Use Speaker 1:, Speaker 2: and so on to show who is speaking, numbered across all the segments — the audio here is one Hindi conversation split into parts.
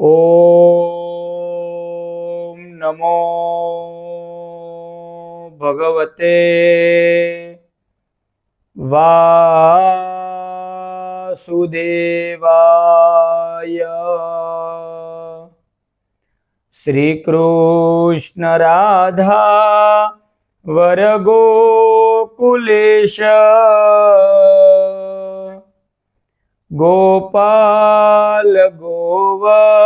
Speaker 1: ओम नमो भगवते वासुदेवाय। श्री कृष्ण राधा वरगोकुलेश गोपाल गोवर्धननाथ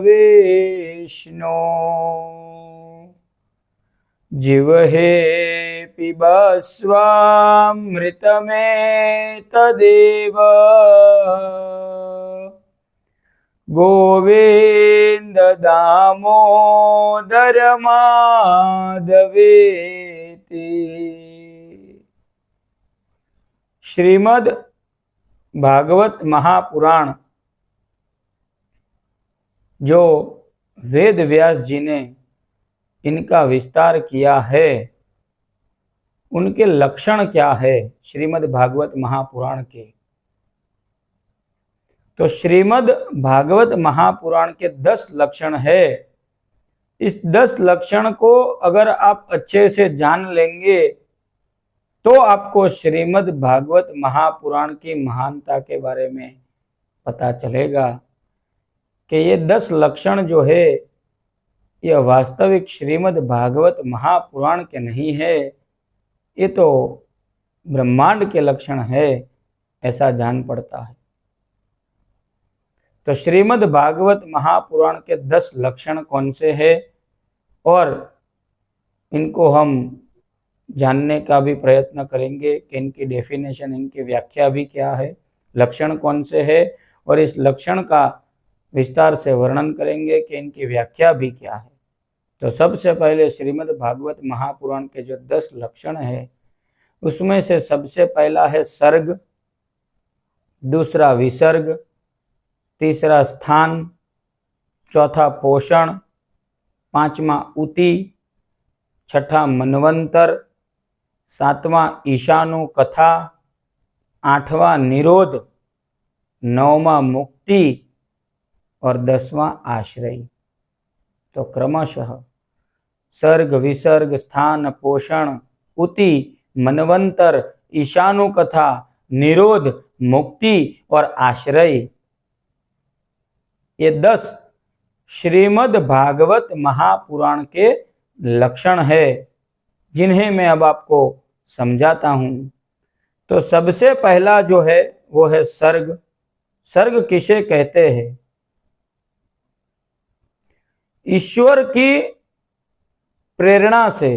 Speaker 1: विष्णु। जिह्वे पिबस्वामृतमेतदेव गोविंद दामोदर माधवेति। श्रीमद् भागवत महापुराण जो वेद व्यास जी ने इनका विस्तार किया है, उनके लक्षण क्या है श्रीमद् भागवत महापुराण के। तो श्रीमद् भागवत महापुराण के 10 लक्षण है। इस 10 लक्षण को अगर आप अच्छे से जान लेंगे तो आपको श्रीमद् भागवत महापुराण की महानता के बारे में पता चलेगा कि ये 10 लक्षण जो है यह वास्तविक श्रीमद् भागवत महापुराण के नहीं है, ये तो ब्रह्मांड के लक्षण है, ऐसा जान पड़ता है। तो श्रीमद् भागवत महापुराण के 10 लक्षण कौन से हैं और इनको हम जानने का भी प्रयत्न करेंगे कि इनकी डेफिनेशन, इनकी व्याख्या भी क्या है, लक्षण कौन से है, और इस लक्षण का विस्तार से वर्णन करेंगे कि इनकी व्याख्या भी क्या है। तो सबसे पहले श्रीमद् भागवत महापुराण के जो 10 लक्षण है उसमें से सबसे पहला है सर्ग, दूसरा विसर्ग, तीसरा स्थान, चौथा पोषण, पांचवा उति, छठा मनवंतर, सातवां ईशानु कथा, आठवां निरोध, नौवां मुक्ति और 10वां आश्रय। तो क्रमशः सर्ग, विसर्ग, स्थान, पोषण, उति, मनवंतर, ईशानु कथा, निरोध, मुक्ति और आश्रय, ये 10 श्रीमद् भागवत महापुराण के लक्षण है जिन्हें मैं अब आपको समझाता हूं। तो सबसे पहला जो है वो है सर्ग। सर्ग किसे कहते हैं? ईश्वर की प्रेरणा से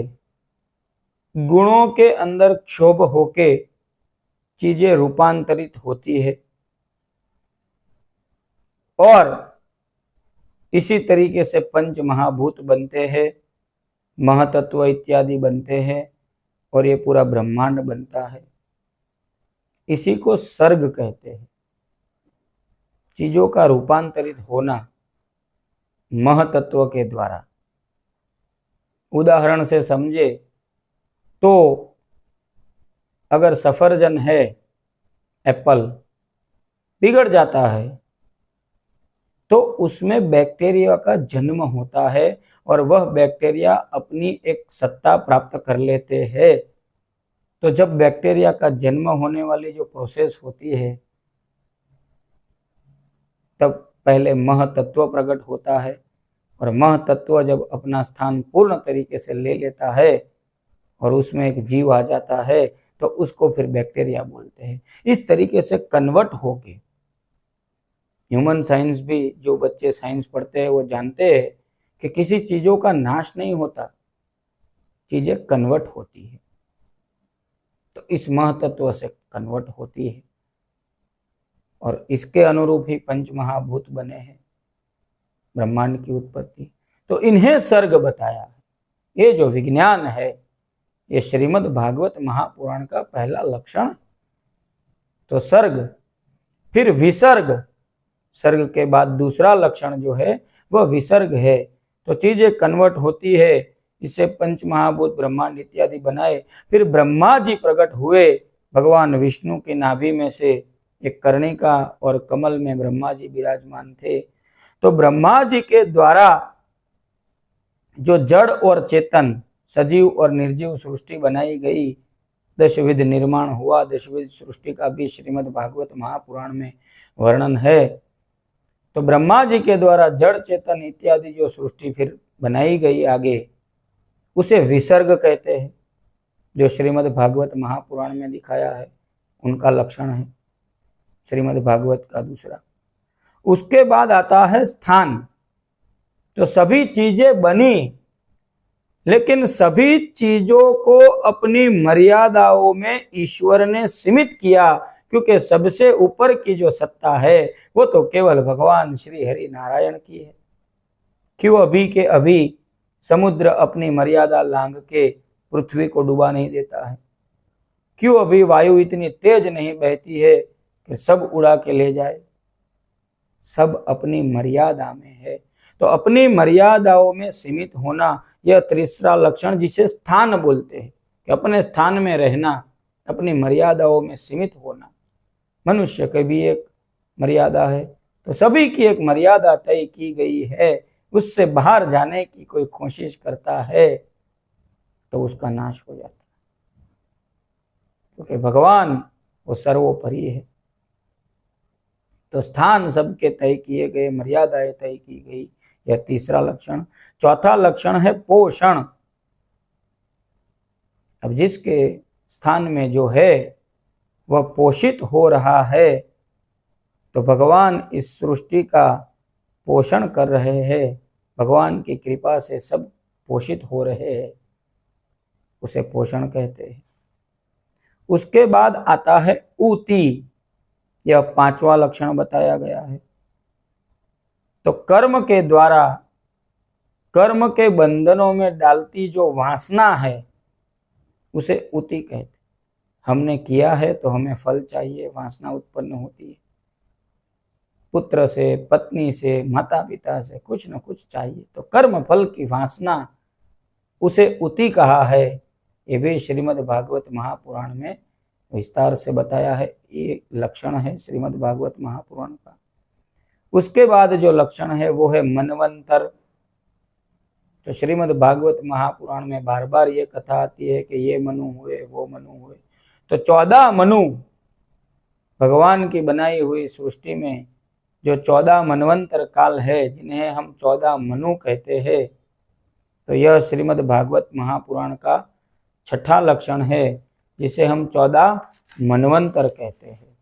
Speaker 1: गुणों के अंदर क्षोभ होके चीजें रूपांतरित होती है और इसी तरीके से पंच महाभूत बनते हैं, महतत्व इत्यादि बनते हैं और ये पूरा ब्रह्मांड बनता है। इसी को सर्ग कहते हैं, चीजों का रूपांतरित होना महतत्व के द्वारा। उदाहरण से समझे तो अगर सफरजन है, एप्पल बिगड़ जाता है तो उसमें बैक्टीरिया का जन्म होता है और वह बैक्टीरिया अपनी एक सत्ता प्राप्त कर लेते हैं। तो जब बैक्टीरिया का जन्म होने वाली जो प्रोसेस होती है तब पहले महतत्व प्रकट होता है और महतत्व जब अपना स्थान पूर्ण तरीके से ले लेता है और उसमें एक जीव आ जाता है तो उसको फिर बैक्टीरिया बोलते हैं। इस तरीके से कन्वर्ट होके ह्यूमन साइंस भी, जो बच्चे साइंस पढ़ते हैं वो जानते हैं कि किसी चीजों का नाश नहीं होता, चीजें कन्वर्ट होती है। तो इस महतत्व से कन्वर्ट होती है और इसके अनुरूप ही पंच महाभूत बने हैं, ब्रह्मांड की उत्पत्ति। तो इन्हें सर्ग बताया है। ये जो विज्ञान है ये श्रीमद् भागवत महापुराण का पहला लक्षण। तो सर्ग, फिर विसर्ग, सर्ग के बाद दूसरा लक्षण जो है वह विसर्ग है। तो चीजें कन्वर्ट होती है, इसे पंच महाभूत ब्रह्मांड इत्यादि बनाए। फिर ब्रह्मा जी प्रकट हुए भगवान विष्णु की नाभि में से एक कर्णिका और कमल में ब्रह्मा जी विराजमान थे। तो ब्रह्मा जी के द्वारा जो जड़ और चेतन, सजीव और निर्जीव सृष्टि बनाई गई, दशविध निर्माण हुआ, दशविध सृष्टि का भी श्रीमद् भागवत महापुराण में वर्णन है। तो ब्रह्मा जी के द्वारा जड़ चेतन इत्यादि जो सृष्टि फिर बनाई गई आगे, उसे विसर्ग कहते हैं, जो श्रीमद् भागवत महापुराण में दिखाया है उनका लक्षण है श्रीमद् भागवत का दूसरा। उसके बाद आता है स्थान। तो सभी चीजें बनी, लेकिन सभी चीजों को अपनी मर्यादाओं में ईश्वर ने सीमित किया, क्योंकि सबसे ऊपर की जो सत्ता है वो तो केवल भगवान श्री हरि नारायण की है। क्यों अभी के अभी समुद्र अपनी मर्यादा लांघ के पृथ्वी को डुबा नहीं देता है? क्यों अभी वायु इतनी तेज नहीं बहती है कि सब उड़ा के ले जाए? सब अपनी मर्यादा में है। तो अपनी मर्यादाओं में सीमित होना, यह तीसरा लक्षण जिसे स्थान बोलते हैं, कि अपने स्थान में रहना, अपनी मर्यादाओं में सीमित होना। मनुष्य की भी एक मर्यादा है, तो सभी की एक मर्यादा तय की गई है। उससे बाहर जाने की कोई कोशिश करता है तो उसका नाश हो जाता है, क्योंकि भगवान वो सर्वोपरि है। तो स्थान सबके तय किए गए, मर्यादाएं तय की गई, यह तीसरा लक्षण। चौथा लक्षण है पोषण। अब जिसके स्थान में जो है वह पोषित हो रहा है, तो भगवान इस सृष्टि का पोषण कर रहे हैं, भगवान की कृपा से सब पोषित हो रहे हैं, उसे पोषण कहते हैं। उसके बाद आता है ऊती, यह पांचवा लक्षण बताया गया है। तो कर्म के द्वारा, कर्म के बंधनों में डालती जो वासना है उसे ऊती कहते। हमने किया है तो हमें फल चाहिए, वासना उत्पन्न होती है। पुत्र से, पत्नी से, माता पिता से कुछ न कुछ चाहिए, तो कर्म फल की वासना, उसे ऊती कहा है। ये भी श्रीमद् भागवत महापुराण में विस्तार से बताया है। ये लक्षण है श्रीमद् भागवत महापुराण का। उसके बाद जो लक्षण है वो है मनवंतर। तो श्रीमद् भागवत महापुराण में बार बार ये कथा आती है कि ये मनु हुए, वो मनु हुए। तो 14 मनु, भगवान की बनाई हुई सृष्टि में जो 14 मनवंतर काल है, जिन्हें हम 14 मनु कहते हैं, तो यह श्रीमद् भागवत महापुराण का छठा लक्षण है, जिसे हम 14 मनवंतर कहते हैं।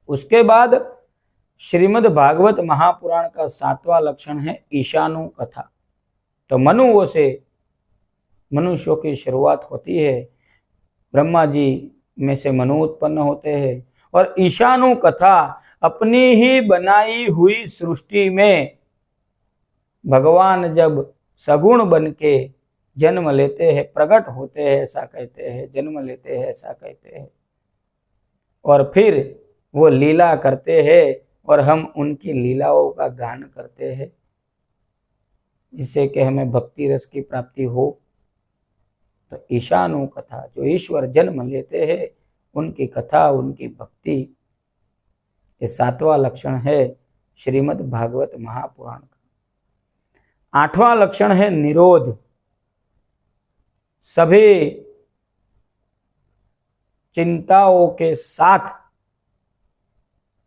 Speaker 1: उसके बाद श्रीमद् भागवत महापुराण का 7वां लक्षण है ईशानु कथा। तो मनुओं से मनुष्यों की शुरुआत होती है, ब्रह्मा जी में से मनु उत्पन्न होते हैं, और ईशानु कथा अपनी ही बनाई हुई सृष्टि में भगवान जब सगुण बन के जन्म लेते हैं, प्रकट होते हैं ऐसा कहते हैं, जन्म लेते हैं ऐसा कहते हैं, और फिर वो लीला करते हैं और हम उनकी लीलाओं का गान करते हैं, जिससे कि हमें भक्ति रस की प्राप्ति हो। तो ईशानु कथा, जो ईश्वर जन्म लेते हैं उनकी कथा, उनकी भक्ति, ये 7वां लक्षण है श्रीमद् भागवत महापुराण का। 8वां लक्षण है निरोध। सभी चिंताओं के साथ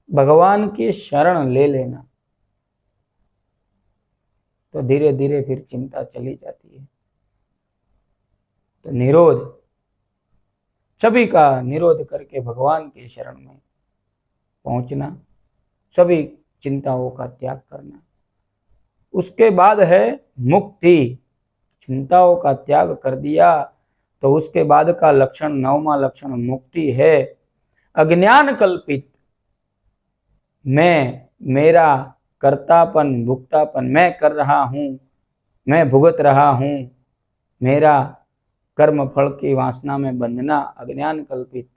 Speaker 1: भगवान की शरण ले लेना, तो धीरे धीरे फिर चिंता चली जाती है। तो निरोध, सभी का निरोध करके भगवान की शरण में पहुंचना, सभी चिंताओं का त्याग करना। उसके बाद है मुक्ति। चिंताओं का त्याग कर दिया तो उसके बाद का लक्षण, 9वां लक्षण मुक्ति है। अज्ञान कल्पित मैं, मेरा, कर्तापन, भुक्तापन, मैं कर रहा हूं, मैं भुगत रहा हूं, मेरा कर्म फल की वासना में बंधना, अज्ञान कल्पित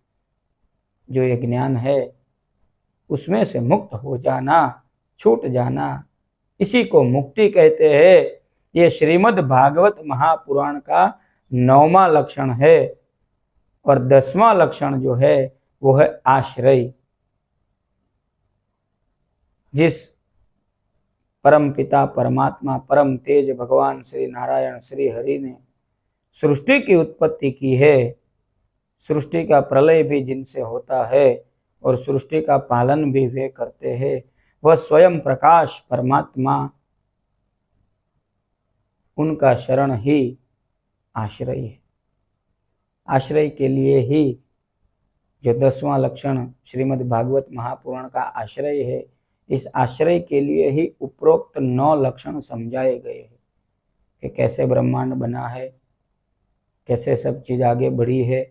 Speaker 1: जो ये ज्ञान है उसमें से मुक्त हो जाना, छूट जाना, इसी को मुक्ति कहते हैं। ये श्रीमद् भागवत महापुराण का 9वां लक्षण है। और 10वां लक्षण जो है वो है आश्रय। जिस परम पिता परमात्मा परम तेज भगवान श्री नारायण श्री हरि ने सृष्टि की उत्पत्ति की है, सृष्टि का प्रलय भी जिनसे होता है और सृष्टि का पालन भी वे करते हैं, वह स्वयं प्रकाश परमात्मा, उनका शरण ही आश्रय है। आश्रय के लिए ही जो 10वां लक्षण श्रीमद् भागवत महापुराण का आश्रय है, इस आश्रय के लिए ही उपरोक्त 9 लक्षण समझाए गए हैं कि कैसे ब्रह्मांड बना है, कैसे सब चीज आगे बढ़ी है,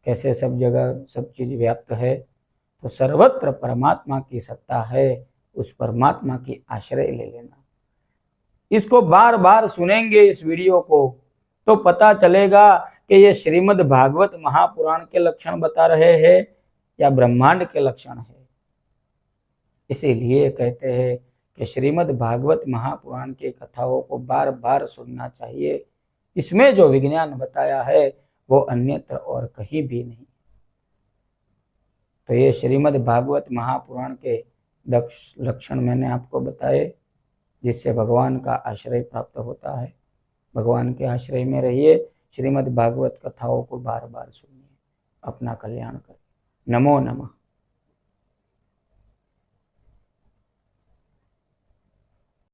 Speaker 1: कैसे सब जगह सब चीज व्याप्त है। तो सर्वत्र परमात्मा की सत्ता है, उस परमात्मा की आश्रय ले लेना। इसको बार बार सुनेंगे इस वीडियो को तो पता चलेगा कि ये श्रीमद् भागवत महापुराण के लक्षण बता रहे हैं या ब्रह्मांड के लक्षण है। इसीलिए कहते हैं कि श्रीमद् भागवत महापुराण की कथाओं को बार बार सुनना चाहिए। इसमें जो विज्ञान बताया है वो अन्यत्र और कहीं भी नहीं। तो ये श्रीमद् भागवत महापुराण के लक्षण मैंने आपको बताए, जिससे भगवान का आश्रय प्राप्त होता है। भगवान के आश्रय में रहिए, श्रीमद् भागवत कथाओं को बार बार सुनिए, अपना कल्याण करें। नमो नमः।